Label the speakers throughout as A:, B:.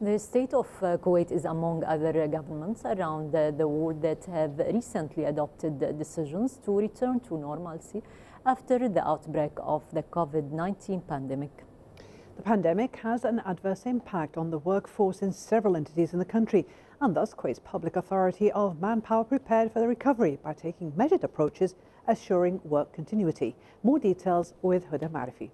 A: The state of Kuwait is among other governments around the world that have recently adopted decisions to return to normalcy after the outbreak of the COVID-19 pandemic.
B: The pandemic has an adverse impact on the workforce in several entities in the country, and thus Kuwait's Public Authority of Manpower prepared for the recovery by taking measured approaches, assuring work continuity. More details with Huda Marifi.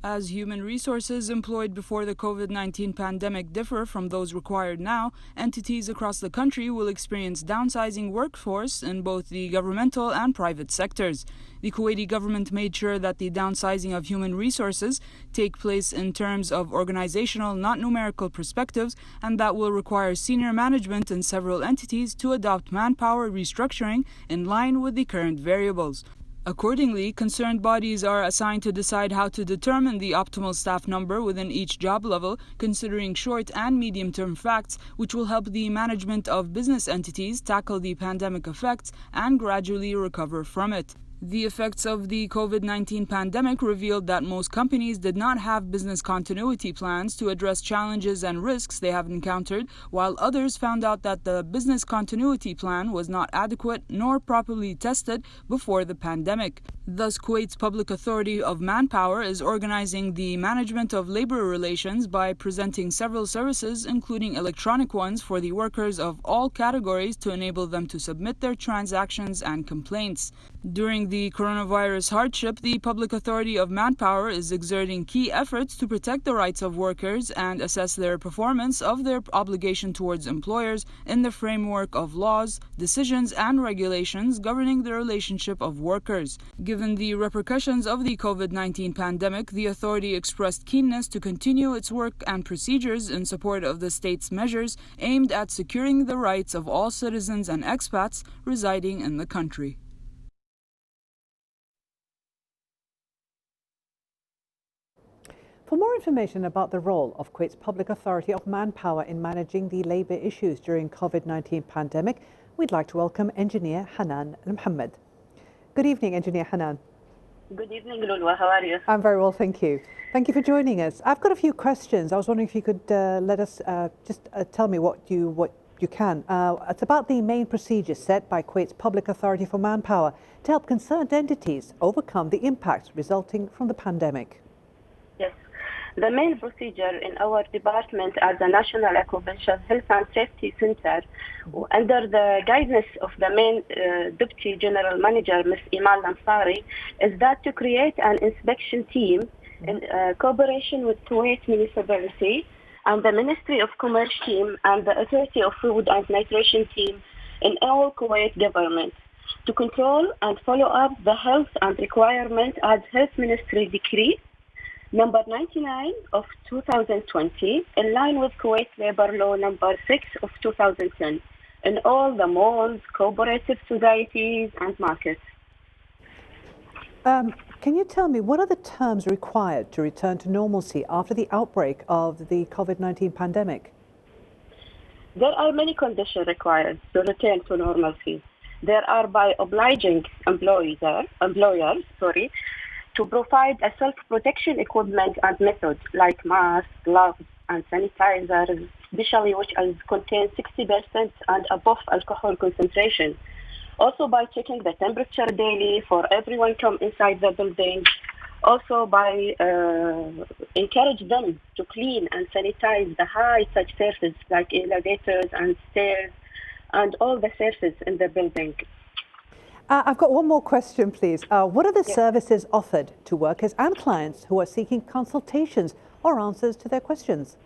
C: As human resources employed before the COVID-19 pandemic differ from those required now, entities across the country will experience downsizing workforce in both the governmental and private sectors. The Kuwaiti government made sure that the downsizing of human resources take place in terms of organizational, not numerical perspectives, and that will require senior management in several entities to adopt manpower restructuring in line with the current variables. Accordingly, concerned bodies are assigned to decide how to determine the optimal staff number within each job level, considering short and medium-term facts, which will help the management of business entities tackle the pandemic effects and gradually recover from it. The effects of the COVID-19 pandemic revealed that most companies did not have business continuity plans to address challenges and risks they have encountered, while others found out that the business continuity plan was not adequate nor properly tested before the pandemic. Thus, Kuwait's Public Authority of Manpower is organizing the management of labor relations by presenting several services, including electronic ones for the workers of all categories to enable them to submit their transactions and complaints. During the coronavirus hardship, the Public Authority of Manpower is exerting key efforts to protect the rights of workers and assess their performance of their obligation towards employers in the framework of laws, decisions, and regulations governing the relationship of workers. Given the repercussions of the COVID-19 pandemic, the authority expressed keenness to continue its work and procedures in support of the state's measures aimed at securing the rights of all citizens and expats residing in the country.
B: For more information about the role of Kuwait's Public Authority of Manpower in managing the labour issues during COVID-19 pandemic, we'd like to welcome Engineer Hanan Al-Muhammad. Good evening, Engineer Hanan.
D: Good evening, Lulwa. How are you?
B: I'm very well, thank you. Thank you for joining us. I've got a few questions. I was wondering if you could let us tell me what you can. It's about the main procedures set by Kuwait's Public Authority for Manpower to help concerned entities overcome the impacts resulting from the pandemic.
D: Yes. The main procedure in our department as a National Occupational Health and Safety Center, under the guidance of the main Deputy General Manager, Ms. Iman Ansari, is that to create an inspection team in cooperation with Kuwait Municipality and the Ministry of Commerce team and the Authority of Food and Nutrition team in all Kuwait government to control and follow up the health and requirement as Health Ministry Decree number 99 of 2020, in line with Kuwait Labor Law number 6 of 2010, in all the malls, cooperative societies and markets.
B: Can you tell me, what are the terms required to return to normalcy after the outbreak of the COVID-19 pandemic?
D: There are many conditions required to return to normalcy. There are by obliging employers, to provide a self-protection equipment and methods like masks, gloves, and sanitizers, especially which contain 60% and above alcohol concentration. Also by checking the temperature daily for everyone come inside the building. Also by encourage them to clean and sanitize the high-touch surfaces like elevators and stairs and all the surfaces in the building.
B: I've got one more question, please. What are the services offered to workers and clients who are seeking consultations or answers to their questions?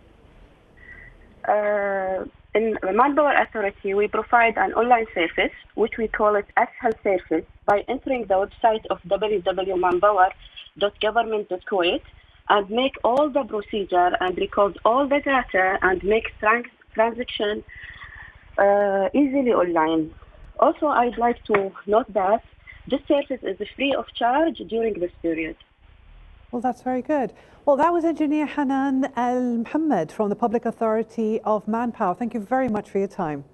D: In the Manpower Authority, we provide an online service, which we call it Health Service, by entering the website of www.manpower.government.kuwait and make all the procedure and record all the data and make transaction easily online. Also, I'd like to note that this service is free of charge during this period.
B: Well, that's very good. Well, that was Engineer Hanan Al-Muhammad from the Public Authority of Manpower. Thank you very much for your time.